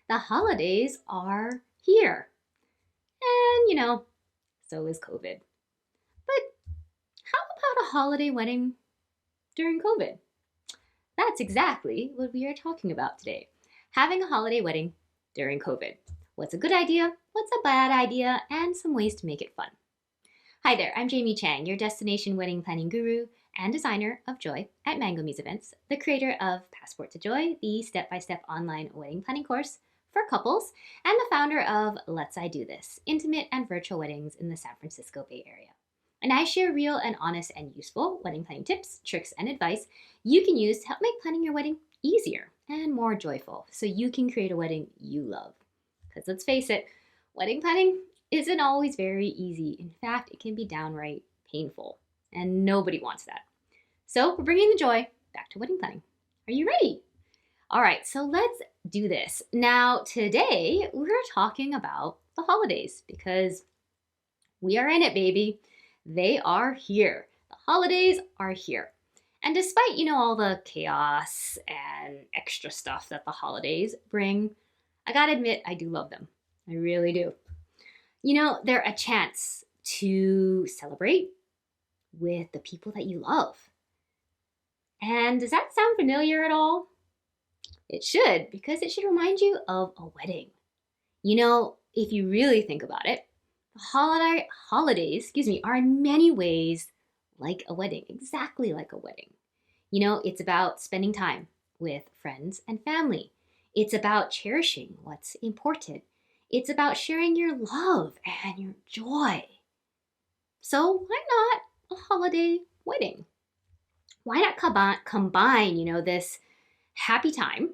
the holidays are here. And, so is COVID. But how about a holiday wedding during COVID? That's exactly what we are talking about today. Having a holiday wedding during COVID. What's a good idea? What's a bad idea? And some ways to make it fun. Hi there, I'm Jamie Chang, your destination wedding planning guru and designer of Joy at Mango Muse Events, the creator of Passport to Joy, the step-by-step online wedding planning course for couples, and the founder of Let's I Do This, intimate and virtual weddings in the San Francisco Bay Area. And I share real and honest and useful wedding planning tips, tricks, and advice you can use to help make planning your wedding easier and more joyful so you can create a wedding you love. Because let's face it, wedding planning isn't always very easy. In fact, it can be downright painful, and nobody wants that. So we're bringing the joy back to wedding planning. Are you ready? All right, so let's do this. Now, today we're talking about the holidays because we are in it, baby. They are here. The holidays are here. And despite, all the chaos and extra stuff that the holidays bring, I gotta admit, I do love them. I really do. They're a chance to celebrate with the people that you love. And does that sound familiar at all? It should, because it should remind you of a wedding. If you really think about it, the holidays, are in many ways like a wedding, exactly like a wedding. It's about spending time with friends and family. It's about cherishing what's important. It's about sharing your love and your joy. So why not a holiday wedding? Why not combine, this happy time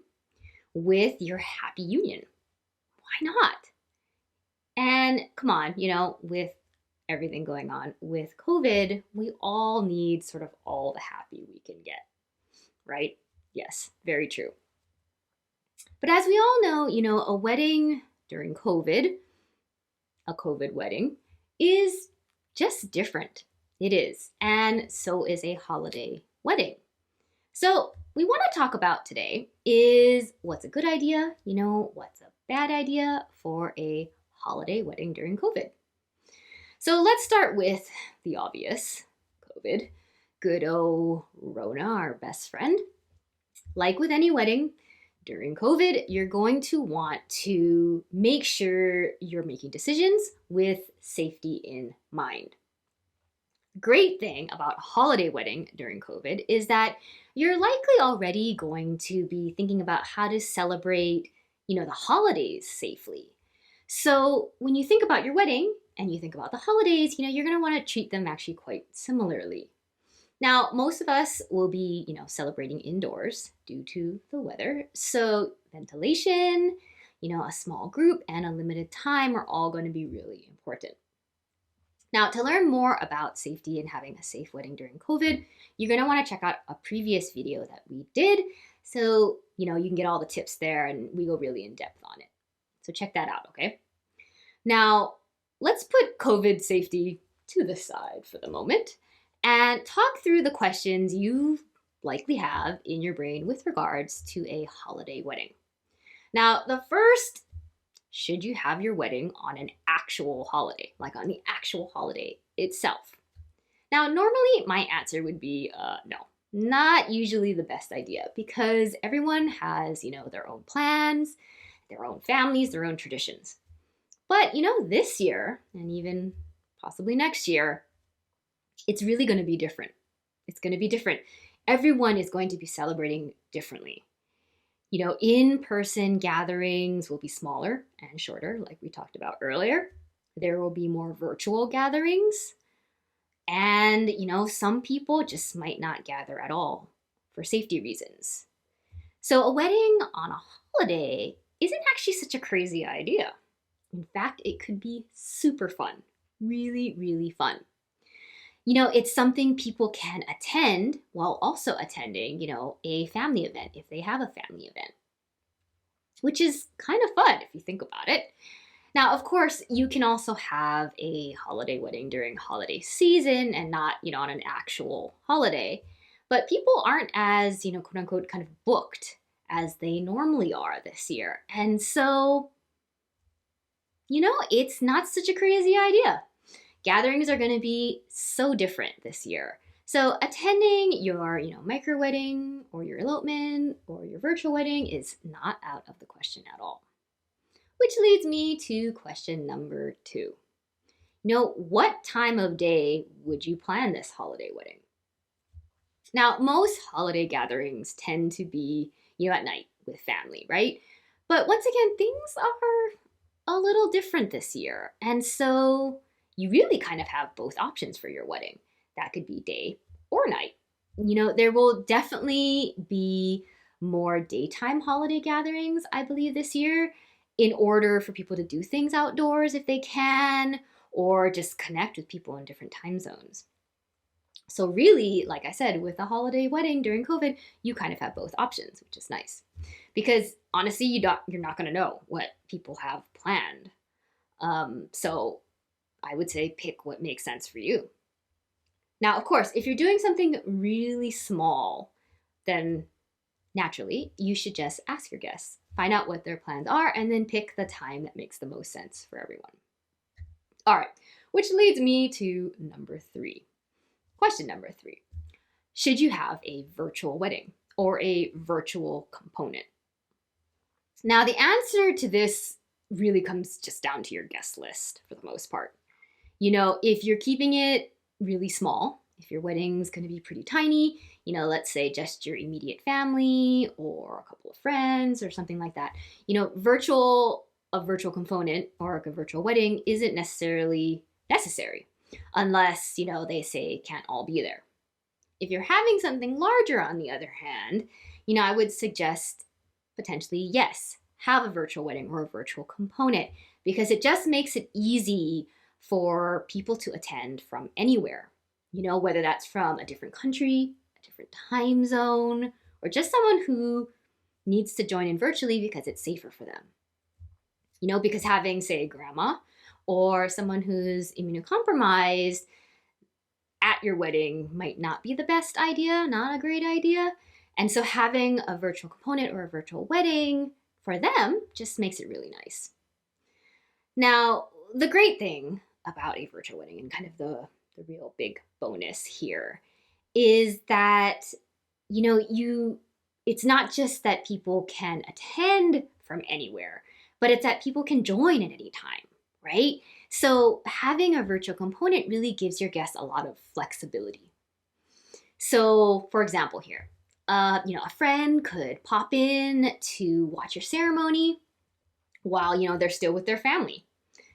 with your happy union? Why not? And come on, with everything going on with COVID, we all need sort of all the happy we can get, right? Yes, very true. But as we all know, a wedding during COVID, a COVID wedding, is just different. It is. And so is a holiday wedding. So we want to talk about today is what's a good idea, what's a bad idea for a holiday wedding during COVID. So let's start with the obvious, COVID. Good old Rona, our best friend. Like with any wedding, during COVID, you're going to want to make sure you're making decisions with safety in mind. Great thing about a holiday wedding during COVID is that you're likely already going to be thinking about how to celebrate, the holidays safely. So when you think about your wedding and you think about the holidays, you're going to want to treat them actually quite similarly. Now, most of us will be, celebrating indoors due to the weather. So ventilation, a small group and a limited time are all going to be really important. Now, to learn more about safety and having a safe wedding during COVID, you're going to want to check out a previous video that we did. So, you can get all the tips there and we go really in depth on it. So check that out, okay? Now, let's put COVID safety to the side for the moment and talk through the questions you likely have in your brain with regards to a holiday wedding. Now, the first, should you have your wedding on an actual holiday, like on the actual holiday itself? Now, normally my answer would be no, not usually the best idea because everyone has, their own plans, their own families, their own traditions. But, this year and even possibly next year, it's really going to be different. It's going to be different. Everyone is going to be celebrating differently. In-person gatherings will be smaller and shorter, like we talked about earlier. There will be more virtual gatherings. And, some people just might not gather at all for safety reasons. So a wedding on a holiday isn't actually such a crazy idea. In fact, it could be super fun, really, really fun. It's something people can attend while also attending, a family event if they have a family event, which is kind of fun if you think about it. Now, of course, you can also have a holiday wedding during holiday season and not, on an actual holiday. But people aren't as, quote unquote, kind of booked as they normally are this year. And so, it's not such a crazy idea. Gatherings are going to be so different this year. So attending your, micro wedding or your elopement or your virtual wedding is not out of the question at all. Which leads me to question number 2. What time of day would you plan this holiday wedding? Now, most holiday gatherings tend to be, at night with family, right? But once again, things are a little different this year. And so you really kind of have both options for your wedding. That could be day or night. There will definitely be more daytime holiday gatherings, I believe, this year, in order for people to do things outdoors if they can, or just connect with people in different time zones. So really, like I said, with a holiday wedding during COVID, you kind of have both options, which is nice. Because honestly, you're not going to know what people have planned. So I would say pick what makes sense for you. Now, of course, if you're doing something really small, then naturally, you should just ask your guests, find out what their plans are, and then pick the time that makes the most sense for everyone. All right, which leads me to number 3. Question number 3. Should you have a virtual wedding or a virtual component? Now, the answer to this really comes just down to your guest list for the most part. If you're keeping it really small, if your wedding's going to be pretty tiny, let's say just your immediate family or a couple of friends or something like that, a virtual component or a virtual wedding isn't necessarily necessary unless, they say can't all be there. If you're having something larger, on the other hand, I would suggest potentially, yes, have a virtual wedding or a virtual component, because it just makes it easy for people to attend from anywhere, whether that's from a different country, a different time zone, or just someone who needs to join in virtually because it's safer for them. Because having, say, grandma or someone who's immunocompromised at your wedding might not be the best idea, not a great idea. And so having a virtual component or a virtual wedding for them just makes it really nice. Now, the great thing about a virtual wedding, and kind of the real big bonus here, is that, it's not just that people can attend from anywhere, but it's that people can join at any time, right? So having a virtual component really gives your guests a lot of flexibility. So, for example, here, a friend could pop in to watch your ceremony while, they're still with their family,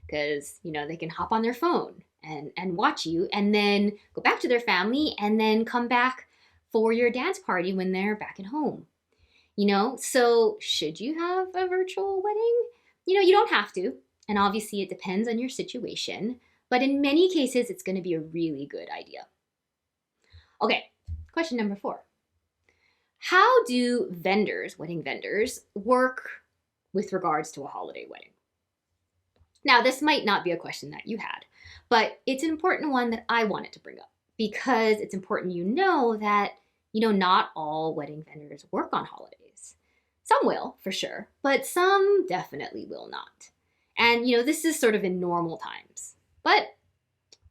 because, they can hop on their phone and watch you and then go back to their family and then come back for your dance party when they're back at home. So should you have a virtual wedding? You don't have to. And obviously it depends on your situation, but in many cases, it's going to be a really good idea. Okay, question number 4. How do wedding vendors, work with regards to a holiday wedding? Now, this might not be a question that you had, but it's an important one that I wanted to bring up, because it's important that, not all wedding vendors work on holidays. Some will, for sure, but some definitely will not. And, this is sort of in normal times. But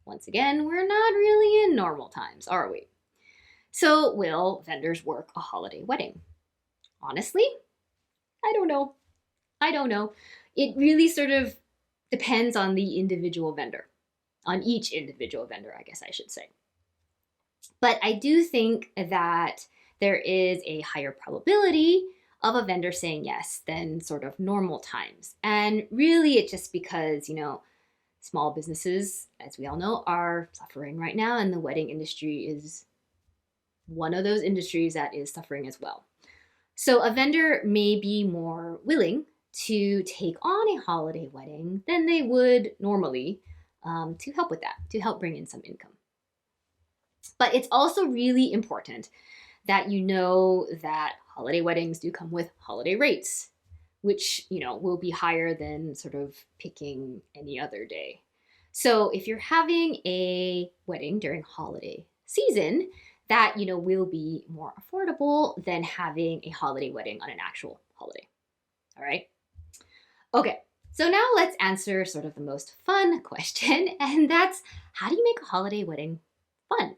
once again, we're not really in normal times, are we? So will vendors work a holiday wedding? Honestly, I don't know. It really sort of depends on the individual vendor, on each individual vendor, I guess I should say. But I do think that there is a higher probability of a vendor saying yes than sort of normal times. And really it's just because, small businesses, as we all know, are suffering right now, and the wedding industry is one of those industries that is suffering as well. So a vendor may be more willing to take on a holiday wedding than they would normally, to help with that, to help bring in some income. But it's also really important that that holiday weddings do come with holiday rates, which, will be higher than sort of picking any other day. So if you're having a wedding during holiday season, that, will be more affordable than having a holiday wedding on an actual holiday. All right. Okay. So now let's answer sort of the most fun question, and that's how do you make a holiday wedding fun?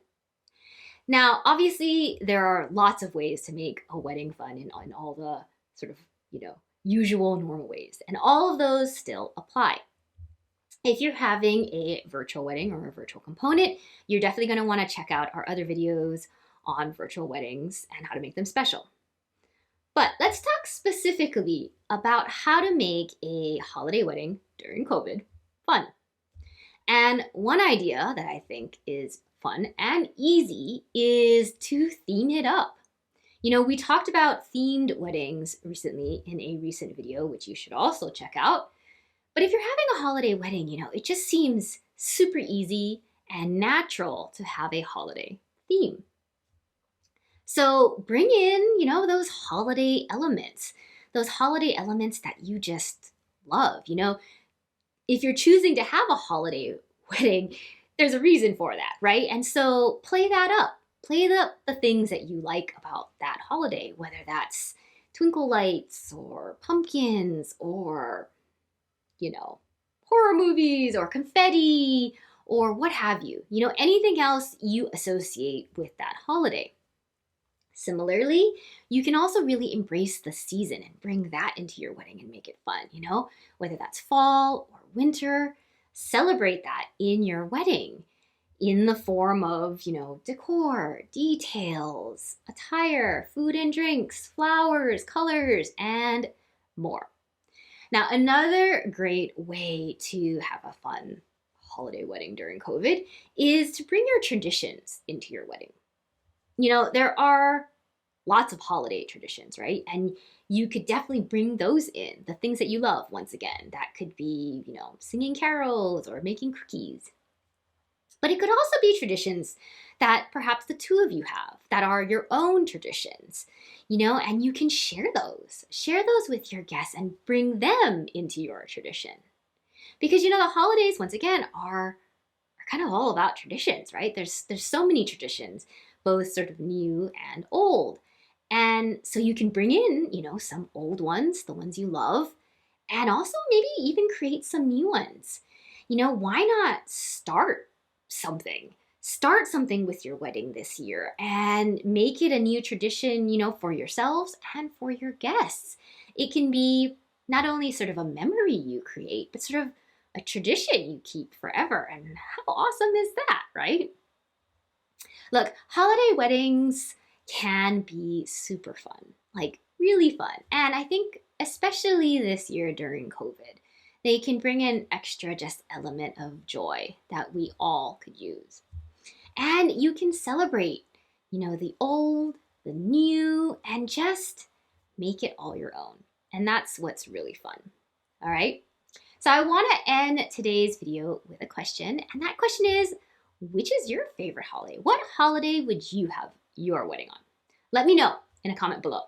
Now, obviously, there are lots of ways to make a wedding fun in all the sort of, usual normal ways, and all of those still apply. If you're having a virtual wedding or a virtual component, you're definitely going to want to check out our other videos on virtual weddings and how to make them special. But let's talk specifically about how to make a holiday wedding during COVID fun. And one idea that I think is fun and easy is to theme it up. We talked about themed weddings recently in a recent video, which you should also check out. But if you're having a holiday wedding, it just seems super easy and natural to have a holiday theme. So bring in, those holiday elements that you just love. If you're choosing to have a holiday wedding, there's a reason for that, right? And so play that up. Play the things that you like about that holiday, whether that's twinkle lights or pumpkins or, horror movies or confetti or what have you. Anything else you associate with that holiday. Similarly, you can also really embrace the season and bring that into your wedding and make it fun, whether that's fall or winter. Celebrate that in your wedding in the form of, decor, details, attire, food and drinks, flowers, colors, and more. Now, another great way to have a fun holiday wedding during COVID is to bring your traditions into your wedding. There are lots of holiday traditions, right? And you could definitely bring those in, the things that you love, once again. That could be, singing carols or making cookies. But it could also be traditions that perhaps the two of you have that are your own traditions, and you can share those. Share those with your guests and bring them into your tradition. Because, the holidays, once again, are kind of all about traditions, right? There's so many traditions, both sort of new and old. And so you can bring in, some old ones, the ones you love, and also maybe even create some new ones. Why not start something? Start something with your wedding this year and make it a new tradition, for yourselves and for your guests. It can be not only sort of a memory you create, but sort of a tradition you keep forever. And how awesome is that, right? Look, holiday weddings can be super fun, like really fun. And I think especially this year during COVID, they can bring an extra just element of joy that we all could use. And you can celebrate, the old, the new, and just make it all your own. And that's what's really fun. All right. So I want to end today's video with a question. And that question is, which is your favorite holiday? What holiday would you have your wedding on? Let me know in a comment below.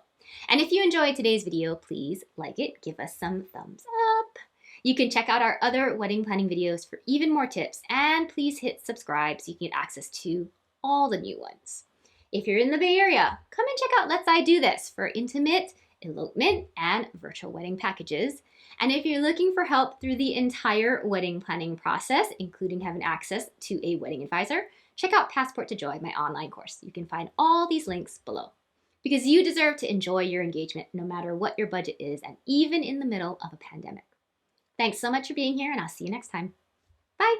And if you enjoyed today's video, please like it, give us some thumbs up. You can check out our other wedding planning videos for even more tips, and please hit subscribe so you can get access to all the new ones. If you're in the Bay Area, come and check out Let's I Do This for intimate, elopement, and virtual wedding packages. And if you're looking for help through the entire wedding planning process, including having access to a wedding advisor, check out Passport to Joy, my online course. You can find all these links below. Because you deserve to enjoy your engagement no matter what your budget is, and even in the middle of a pandemic. Thanks so much for being here, and I'll see you next time. Bye.